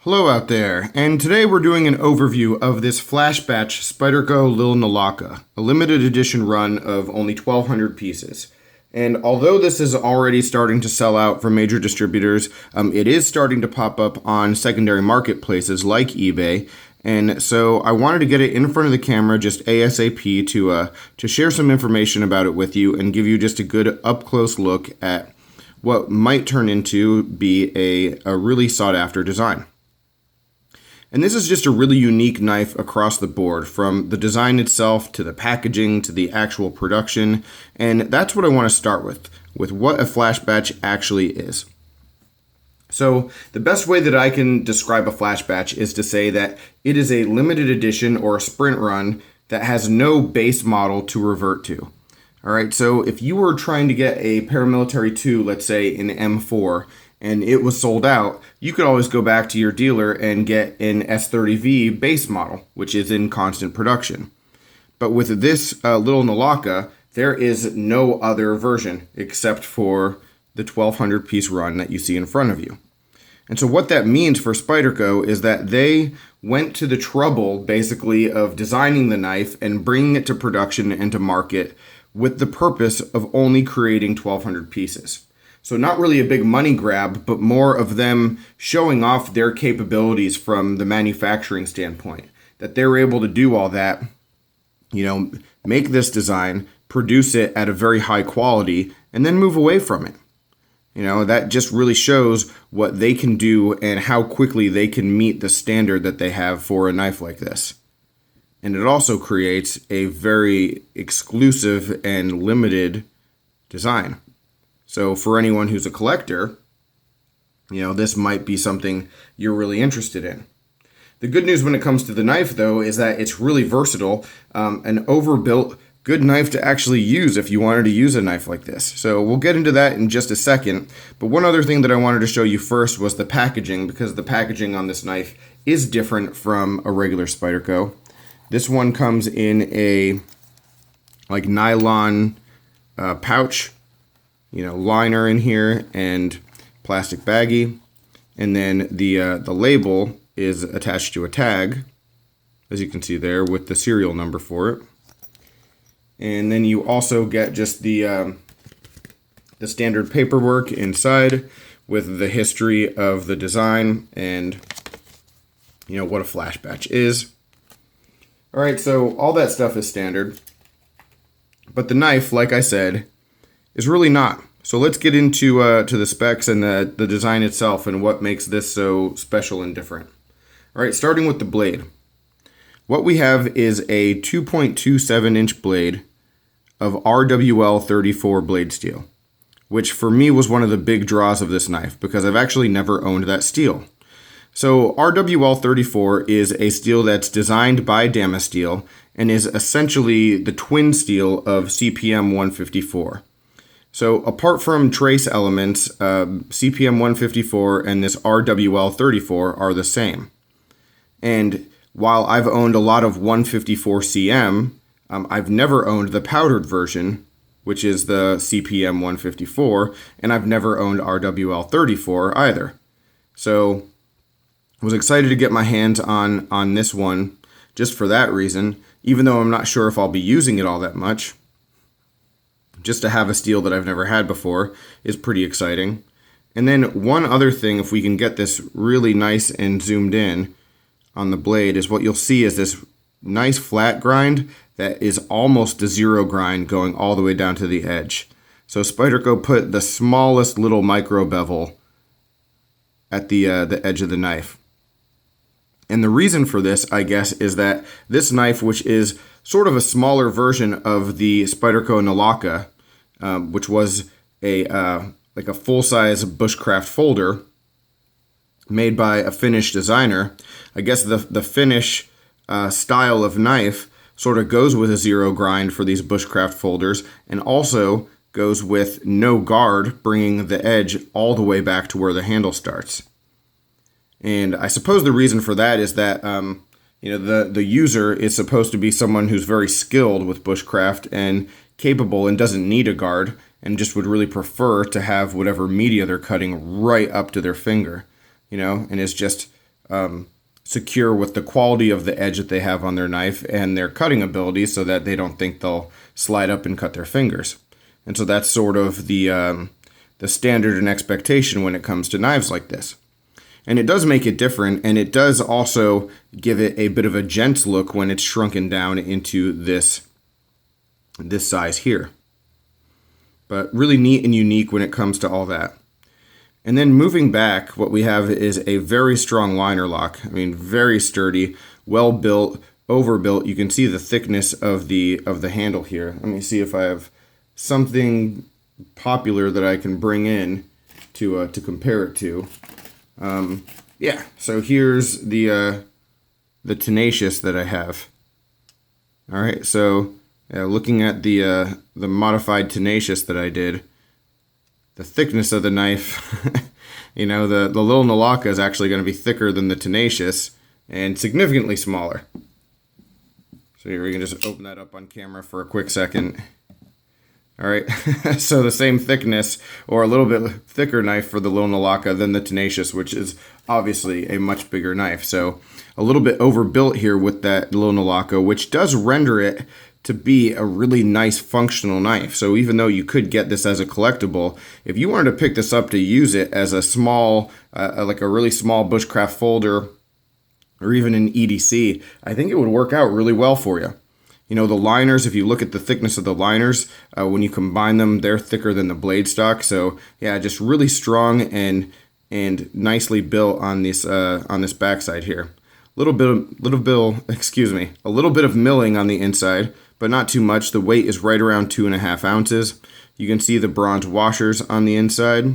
Hello out there, and today we're doing an overview of this flash batch Spyderco Lil Nilakka, a limited edition run of only 1,200 pieces. And although this is already starting to sell out from major distributors, it is starting to pop up on secondary marketplaces like eBay. And so I wanted to get it in front of the camera just ASAP to share some information about it with you and give you just a good up-close look at what might turn into be a really sought-after design. And this is just a really unique knife across the board, from the design itself to the packaging to the actual production. And that's what I want to start with what a flash batch actually is. So the best way that I can describe a flash batch is to say that it is a limited edition or a sprint run that has no base model to revert to. All right, so if you were trying to get a paramilitary 2, let's say in M4, and it was sold out, you could always go back to your dealer and get an S30V base model, which is in constant production. But with this Lil Nilakka, there is no other version except for the 1,200 piece run that you see in front of you. And so what that means for Spyderco is that they went to the trouble, basically, of designing the knife and bringing it to production and to market with the purpose of only creating 1,200 pieces. So not really a big money grab, but more of them showing off their capabilities from the manufacturing standpoint. That they're able to do all that, make this design, produce it at a very high quality, and then move away from it. That just really shows what they can do and how quickly they can meet the standard that they have for a knife like this. And it also creates a very exclusive and limited design. So for anyone who's a collector, this might be something you're really interested in. The good news when it comes to the knife, though, is that it's really versatile, an overbuilt, good knife to actually use if you wanted to use a knife like this. So we'll get into that in just a second. But one other thing that I wanted to show you first was the packaging, because the packaging on this knife is different from a regular Spyderco. This one comes in a nylon pouch, liner in here and plastic baggie. And then the label is attached to a tag, as you can see there, with the serial number for it. And then you also get just the standard paperwork inside with the history of the design and what a flash batch is. All right, so all that stuff is standard, but the knife, like I said, is really not. So let's get into to the specs and the design itself and what makes this so special and different. All right, starting with the blade. What we have is a 2.27 inch blade of RWL 34 blade steel, which for me was one of the big draws of this knife because I've actually never owned that steel. So RWL 34 is a steel that's designed by Damasteel and is essentially the twin steel of CPM 154. So apart from trace elements, CPM 154 and this RWL 34 are the same. And while I've owned a lot of 154 CM, I've never owned the powdered version, which is the CPM 154, and I've never owned RWL 34 either. So I was excited to get my hands on this one just for that reason, even though I'm not sure if I'll be using it all that much. Just to have a steel that I've never had before is pretty exciting. And then one other thing, if we can get this really nice and zoomed in on the blade, is what you'll see is this nice flat grind that is almost a zero grind going all the way down to the edge. So Spyderco put the smallest little micro bevel at the edge of the knife. And the reason for this, I guess, is that this knife, which is sort of a smaller version of the Spyderco Nilakka, which was a full-size bushcraft folder made by a Finnish designer, I guess the Finnish style of knife sort of goes with a zero grind for these bushcraft folders and also goes with no guard, bringing the edge all the way back to where the handle starts. And I suppose the reason for that is that the user is supposed to be someone who's very skilled with bushcraft and capable and doesn't need a guard and just would really prefer to have whatever media they're cutting right up to their finger, and is just secure with the quality of the edge that they have on their knife and their cutting ability, so that they don't think they'll slide up and cut their fingers. And so that's sort of the standard and expectation when it comes to knives like this. And it does make it different, and it does also give it a bit of a gents look when it's shrunken down into this size here. But really neat and unique when it comes to all that. And then moving back, what we have is a very strong liner lock. I mean, very sturdy, well built, overbuilt. You can see the thickness of the handle here. Let me see if I have something popular that I can bring in to compare it to. Yeah, so here's the Tenacious that I have. All right, so looking at the modified Tenacious that I did, the thickness of the knife, the Lil Nilakka is actually going to be thicker than the Tenacious and significantly smaller. So here we can just open that up on camera for a quick second. All right, so the same thickness or a little bit thicker knife for the Lil Nilakka than the Tenacious, which is obviously a much bigger knife. So a little bit overbuilt here with that Lil Nilakka, which does render it to be a really nice functional knife. So even though you could get this as a collectible, if you wanted to pick this up to use it as a small, like a really small bushcraft folder or even an EDC, I think it would work out really well for you. The liners, if you look at the thickness of the liners, when you combine them, they're thicker than the blade stock. So yeah, just really strong and nicely built on this backside here. A little bit of milling on the inside, but not too much. The weight is right around 2.5 ounces. You can see the bronze washers on the inside.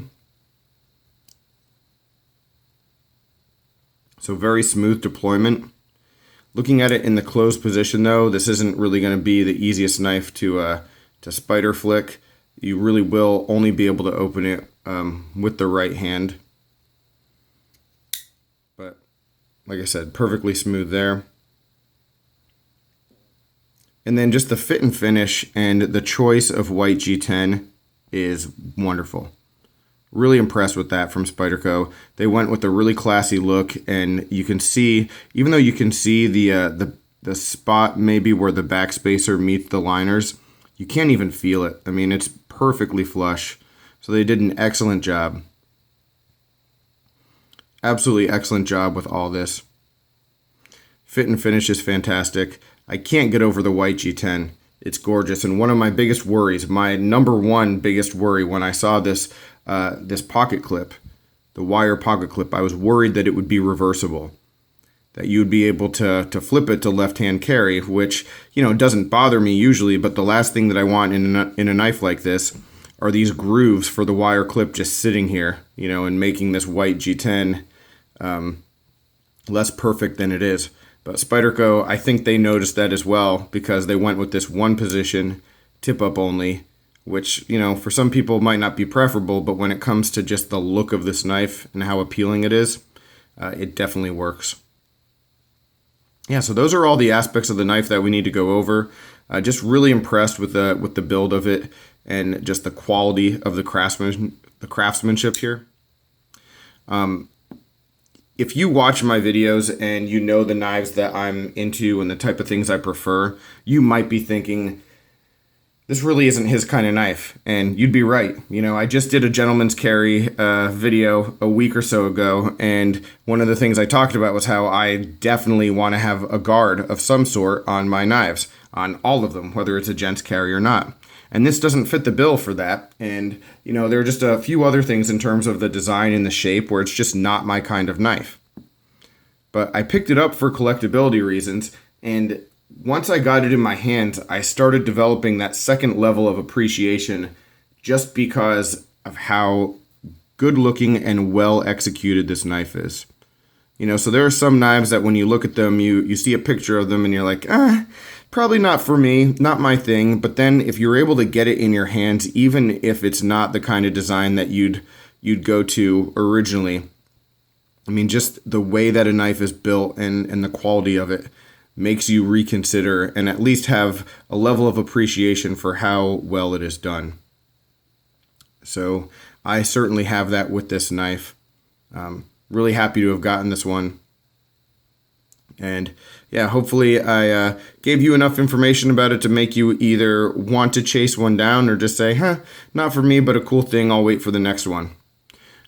So very smooth deployment. Looking at it in the closed position though, this isn't really going to be the easiest knife to spider flick. You really will only be able to open it with the right hand. But like I said, perfectly smooth there. And then just the fit and finish and the choice of white G10 is wonderful. Really impressed with that from Spyderco. They went with a really classy look, and you can see, even though you can see the spot maybe where the backspacer meets the liners, you can't even feel it. I mean, it's perfectly flush. So they did an excellent job. Absolutely excellent job with all this. Fit and finish is fantastic. I can't get over the white G10. It's gorgeous, and one of my biggest worries, my number one biggest worry when I saw this pocket clip, the wire pocket clip, I was worried that it would be reversible, that you would be able to flip it to left-hand carry, which doesn't bother me usually, but the last thing that I want in a knife like this are these grooves for the wire clip just sitting here, and making this white G10 less perfect than it is. But Spyderco, I think they noticed that as well, because they went with this one position, tip up only, which, for some people might not be preferable, but when it comes to just the look of this knife and how appealing it is, it definitely works. Yeah, so those are all the aspects of the knife that we need to go over. Just really impressed with the build of it and just the quality of the craftsmanship here. If you watch my videos and you know the knives that I'm into and the type of things I prefer, you might be thinking, this really isn't his kind of knife. And you'd be right. I just did a gentleman's carry video a week or so ago, and one of the things I talked about was how I definitely want to have a guard of some sort on my knives, on all of them, whether it's a gent's carry or not. And this doesn't fit the bill for that. And, there are just a few other things in terms of the design and the shape where it's just not my kind of knife. But I picked it up for collectability reasons, and once I got it in my hands, I started developing that second level of appreciation just because of how good looking and well executed this knife is. So there are some knives that when you look at them, you see a picture of them and you're like, probably not for me, not my thing. But then if you're able to get it in your hands, even if it's not the kind of design that you'd go to originally, I mean, just the way that a knife is built and the quality of it makes you reconsider and at least have a level of appreciation for how well it is done. So I certainly have that with this knife. Really happy to have gotten this one. And yeah, hopefully I gave you enough information about it to make you either want to chase one down or just say, not for me, but a cool thing. I'll wait for the next one.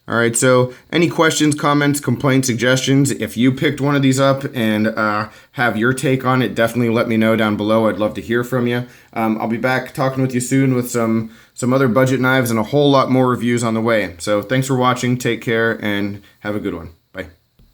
All right, so any questions, comments, complaints, suggestions, if you picked one of these up and have your take on it, definitely let me know down below. I'd love to hear from you. I'll be back talking with you soon with some other budget knives and a whole lot more reviews on the way. So thanks for watching, take care, and have a good one.